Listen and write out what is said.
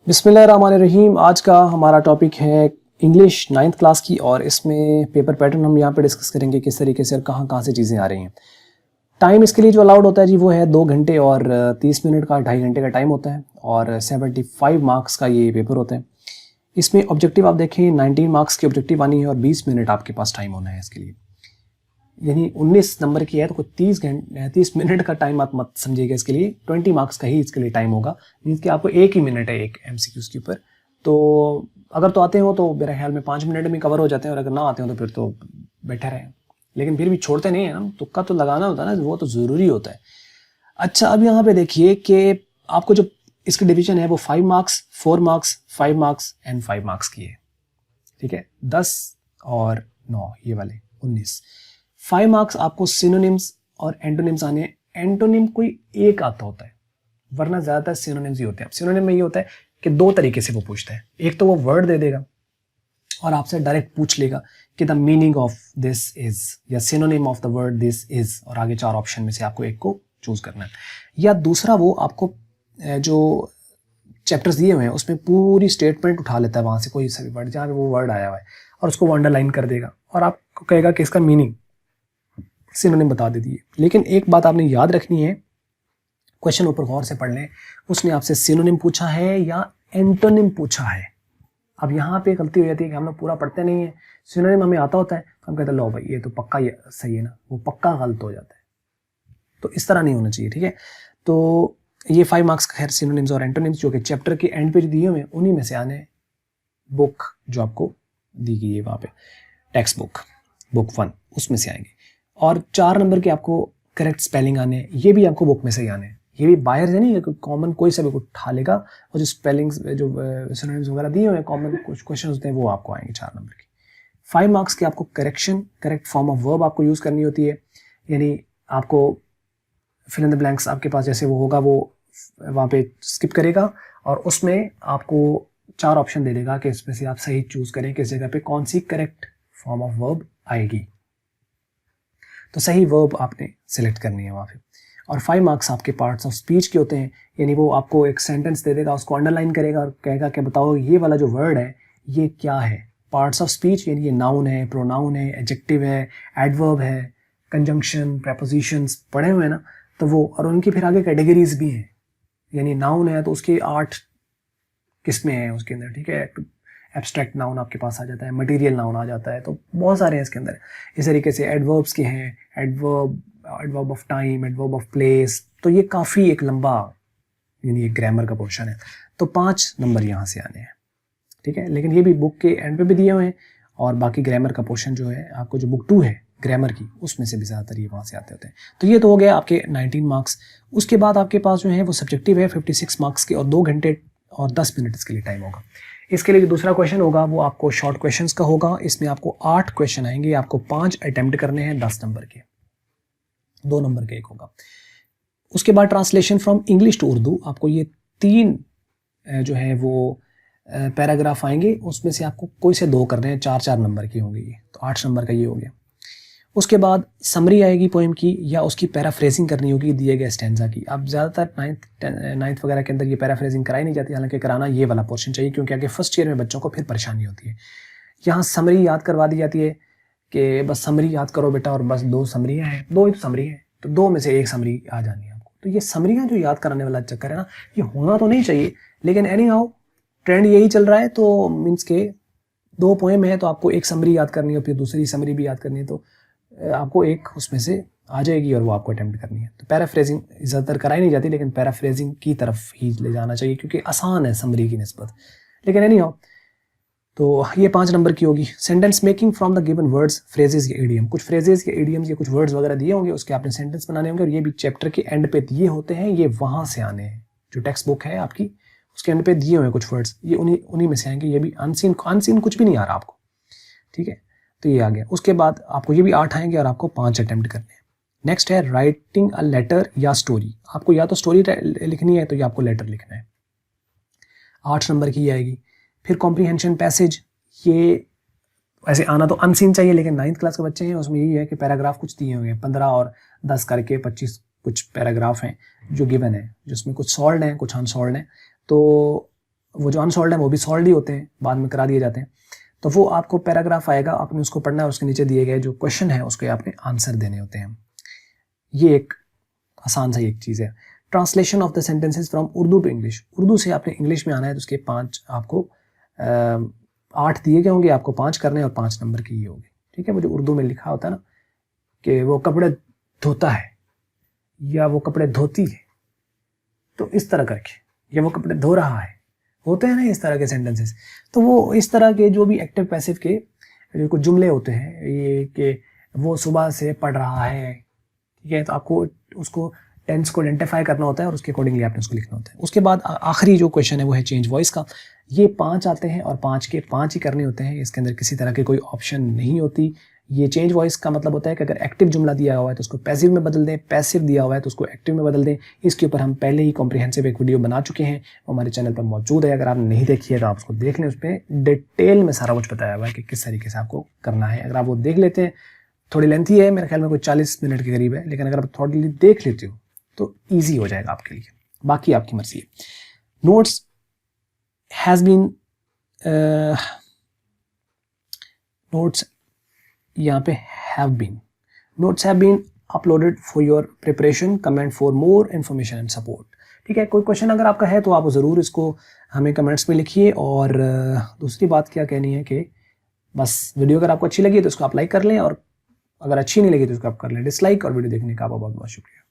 बिस्मिल्लाहिर्रहमानिर्रहीम। आज का हमारा टॉपिक है इंग्लिश 9th क्लास की और इसमें पेपर पैटर्न हम यहाँ पे डिस्कस करेंगे किस तरीके से और कहाँ से चीज़ें आ रही हैं। टाइम इसके लिए जो अलाउड होता है जी वो है 2 घंटे और 30 मिनट का 2.5 घंटे का टाइम होता है और 75 मार्क्स का ये पेपर होता है। इसमें ऑब्जेक्टिव आप देखें 19 मार्क्स की ऑब्जेक्टिव आनी है और 20 मिनट आपके पास टाइम होना है इसके लिए, यानी 19 नंबर की है तो कुछ 30 मिनट का टाइम आप मत समझिएगा। इसके लिए 20 मार्क्स का ही इसके लिए टाइम होगा, मीन्स कि आपको 1 ही मिनट है एक एमसीक्यूज के ऊपर। तो अगर तो आते हो तो मेरे ख्याल में 5 मिनट में कवर हो जाते हैं और अगर ना आते हो तो फिर तो बेटर है, लेकिन फिर भी छोड़ते नहीं है ना, तुक्का तो लगाना होता है ना, वो तो ज़रूरी होता है। अच्छा, अब यहाँ पे देखिए कि आपको जो इसकी डिवीजन है वो 5 marks, 4 marks, 5 marks and 5 marks की है। ठीक है, 10 और 9 ये वाले 19। 5 मार्क्स आपको सिनोनिम्स और एंटोनिम्स आने हैं। एंटोनिम कोई एक आता होता है वरना ज़्यादातर सिनोनिम्स ही होते हैं। सिनोनिम में ये होता है कि 2 तरीके से वो पूछता है, एक तो वो वर्ड दे देगा और आपसे डायरेक्ट पूछ लेगा कि the meaning of this is, या synonym of the word this is, और आगे 4 ऑप्शन में से आपको एक को चूज करना है। या दूसरा वो आपको जो चैप्टर्स दिए हुए हैं उसमें पूरी स्टेटमेंट उठा लेता है वहां से कोई सा भी वर्ड जहाँ पे वो वर्ड आया हुआ है और उसको अंडरलाइन कर देगा और आपको कहेगा कि इसका मीनिंग सिनोनिम बता दे दिए। लेकिन एक बात आपने याद रखनी है, क्वेश्चन ऊपर गौर से पढ़ लें, उसने आपसे सिनोनिम पूछा है या एंटोनिम पूछा है। अब यहाँ पे गलती हो जाती है कि हम लोग पूरा पढ़ते नहीं है, सिनोनिम हमें आता होता है तो हम कहते हैं लो भाई ये तो पक्का ये सही है ना, वो पक्का गलत हो जाता है। तो इस तरह नहीं होना चाहिए। ठीक है, तो ये 5 मार्क्स का खैर सिनोनिम्स और एंटोनिम्स जो कि चैप्टर के एंड पे जो दिए हुए हैं उन्हीं में से आने, बुक जो आपको दी गई है वहाँ पे टेक्स्ट बुक 1 उसमें से आएंगे। और 4 नंबर के आपको करेक्ट स्पेलिंग आने, ये भी आपको बुक में से ही आने, ये भी बाहर से नहीं, कॉमन कोई सा भी उठा लेगा और जो स्पेलिंग्स जो सिनोनिम्स वगैरह दिए हुए हैं कॉमन कुछ क्वेश्चन होते हैं वो आपको आएंगे 4 नंबर के। 5 मार्क्स के आपको correction, correct form of verb आपको यूज़ करनी होती है, यानी आपको फिल इन द ब्लैंक्स आपके पास जैसे वो होगा वो वहाँ पे स्किप करेगा और उसमें आपको 4 ऑप्शन दे देगा कि इसमें से आप सही चूज करें किस जगह पे कौन सी करेक्ट फॉर्म ऑफ वर्ब आएगी। तो सही वर्ब आपने सिलेक्ट करनी है वहाँ पे। और 5 मार्क्स आपके पार्ट्स ऑफ स्पीच के होते हैं, यानी वो आपको एक सेंटेंस दे देगा, उसको अंडरलाइन करेगा और कहेगा कि बताओ ये वाला जो वर्ड है ये क्या है। पार्ट्स ऑफ स्पीच यानी ये नाउन है, प्रोनाउन है, एडजेक्टिव है, एडवर्ब है, कंजंक्शन, प्रेपोजिशंस पढ़े हुए हैं ना, तो वो, और उनकी फिर आगे कैटेगरीज भी हैं, यानी नाउन है तो उसकी 8 किस्में हैं उसके अंदर। ठीक है, एब्स्ट्रैक्ट नाउन आपके पास आ जाता है, मटेरियल नाउन आ जाता है, तो बहुत सारे हैं इसके अंदर। इस तरीके से एडवर्ब्स के हैं, adverb of time, adverb of place, तो ये काफ़ी एक लंबा यानी एक ग्रामर का पोर्शन है। तो 5 नंबर यहाँ से आने हैं। ठीक है, लेकिन ये भी बुक के एंड पे भी दिए हुए हैं और बाकी ग्रामर का पोर्शन जो है आपको जो बुक 2 है ग्रामर की उसमें से भी ज़्यादातर ये वहाँ से आते होते हैं। तो ये तो हो गया आपके 19 मार्क्स। उसके बाद आपके पास जो है वो सब्जेक्टिव है 56 मार्क्स के और 2 घंटे और 10 मिनट इसके लिए टाइम होगा। इसके लिए जो दूसरा क्वेश्चन होगा वो आपको शॉर्ट क्वेश्चंस का होगा। इसमें आपको 8 क्वेश्चन आएंगे, आपको 5 अटेम्प्ट करने हैं 10 नंबर के, 2 नंबर के एक होगा। उसके बाद translation from English to Urdu, आपको ये 3 जो है वो पैराग्राफ आएंगे, उसमें से आपको कोई से 2 करने हैं, 4-4 नंबर की होंगी ये, तो 8 नंबर का ये हो गया। उसके बाद समरी आएगी पोएम की या उसकी पैराफ्रेजिंग करनी होगी दिए गए स्टैंजा की। अब ज़्यादातर 9th वगैरह के अंदर ये पैराफ्रेजिंग कराई नहीं जाती, हालांकि कराना ये वाला पोर्शन चाहिए क्योंकि आगे फर्स्ट ईयर में बच्चों को फिर परेशानी होती है। यहाँ समरी याद करवा दी जाती है कि बस समरी याद करो बेटा और बस 2 समरियाँ हैं, 2 ही तो समरी है तो 2 में से 1 समरी आ जानी है आपको। तो ये समरियाँ जो याद कराने वाला चक्कर है ना, ये होना तो नहीं चाहिए, लेकिन एनी हाउ ट्रेंड यही चल रहा है। तो मीन्स के 2 पोएम है तो आपको 1 समरी याद करनी है, फिर दूसरी समरी भी याद करनी है, तो आपको एक उसमें से आ जाएगी और वो आपको अटेम्प्ट करनी है। तो पैराफ्रेजिंग ज़्यादातर कराई नहीं जाती, लेकिन पैराफ्रेजिंग की तरफ ही ले जाना चाहिए क्योंकि आसान है समरी की निस्बत। लेकिन एनी हाउ तो ये 5 नंबर की होगी। Sentence making from the given words, phrases या इडियम, कुछ फ्रेजेस या इडियम्स या कुछ वर्ड्स वगैरह दिए होंगे, उसके आपने सेंटेंस बनाने होंगे और ये भी चैप्टर के एंड पे दिए होते हैं, ये वहाँ से आने हैं। जो टेक्स्ट बुक है आपकी उसके एंड पे दिए हुए हैं कुछ वर्ड्स, ये उन्हीं में से आएंगे। ये भी अनसीन कुछ भी नहीं आ रहा आपको। ठीक है, तो ये आ गया। उसके बाद आपको ये भी 8 आएंगे और आपको 5 अटेम्प्ट करने हैं। नेक्स्ट है राइटिंग अ लेटर या स्टोरी, आपको या तो स्टोरी लिखनी है तो या आपको लेटर लिखना है, 8 नंबर की आएगी। फिर कॉम्प्रीहेंशन पैसेज, ये वैसे आना तो अनसीन चाहिए लेकिन 9th क्लास के बच्चे हैं, उसमें यही है कि पैराग्राफ कुछ दिए हुए हैं 15 और 10 करके 25 कुछ पैराग्राफ हैं जो गिवन है, जिसमें कुछ सॉल्व हैं कुछ अनसॉल्व हैं। तो वो जो अनसॉल्व है वो भी सॉल्व ही होते हैं, बाद में करा दिए जाते हैं। तो वो आपको पैराग्राफ आएगा, आपने उसको पढ़ना है, उसके नीचे दिए गए जो क्वेश्चन है उसके आपने आंसर देने होते हैं। ये एक आसान सा एक चीज़ है। Translation of the sentences from Urdu to English, Urdu से आपने इंग्लिश में आना है तो उसके 5 आपको 8 दिए गए होंगे, आपको 5 करने और 5 नंबर की ये होगी। ठीक है, वो जो उर्दू में लिखा होता है ना कि वो कपड़े धोता है या वो कपड़े धोती है, तो इस तरह करके, या वो कपड़े धो रहा है, होते हैं ना इस तरह के सेंटेंसेस। तो वो इस तरह के जो भी एक्टिव पैसिव के जो कुछ जुमले होते हैं, ये कि वो सुबह से पढ़ रहा है, ठीक है, तो आपको उसको टेंस को आइडेंटिफाई करना होता है और उसके अकॉर्डिंगली आपने उसको लिखना होता है। उसके बाद आखिरी जो क्वेश्चन है वो है चेंज वॉइस का। ये 5 आते हैं और 5 के 5 ही करने होते हैं, इसके अंदर किसी तरह की कोई ऑप्शन नहीं होती। ये चेंज वॉइस का मतलब होता है कि अगर एक्टिव जुमला दिया हुआ है तो उसको पैसिव में बदल दें, पैसिव दिया हुआ है तो उसको एक्टिव में बदल दें। इसके ऊपर हम पहले ही कॉम्प्रिहेंसिव एक वीडियो बना चुके हैं, वो हमारे चैनल पर मौजूद है, अगर आप नहीं देखी है तो आप उसको देख लें। उस पर डिटेल में सारा कुछ बताया हुआ है कि किस तरीके से आपको करना है। अगर आप वो देख लेते हैं, थोड़ी लेंथी है, मेरे ख्याल में कोई 40 मिनट के करीब है, लेकिन अगर आप थोड़ी देख लेते हो तो ईजी हो जाएगा आपके लिए, बाकी आपकी मर्जी है। नोट्स हैज़ बीन नोट्स यहाँ पे have been, notes have been uploaded for your preparation, comment for more information and support. ठीक है, कोई क्वेश्चन अगर आपका है तो आप ज़रूर इसको हमें कमेंट्स में लिखिए। और दूसरी बात क्या कहनी है कि बस वीडियो अगर आपको अच्छी लगी तो इसको आप लाइक कर लें, और अगर अच्छी नहीं लगी तो इसको आप कर लें डिसलाइक। और वीडियो देखने का बहुत बहुत शुक्रिया।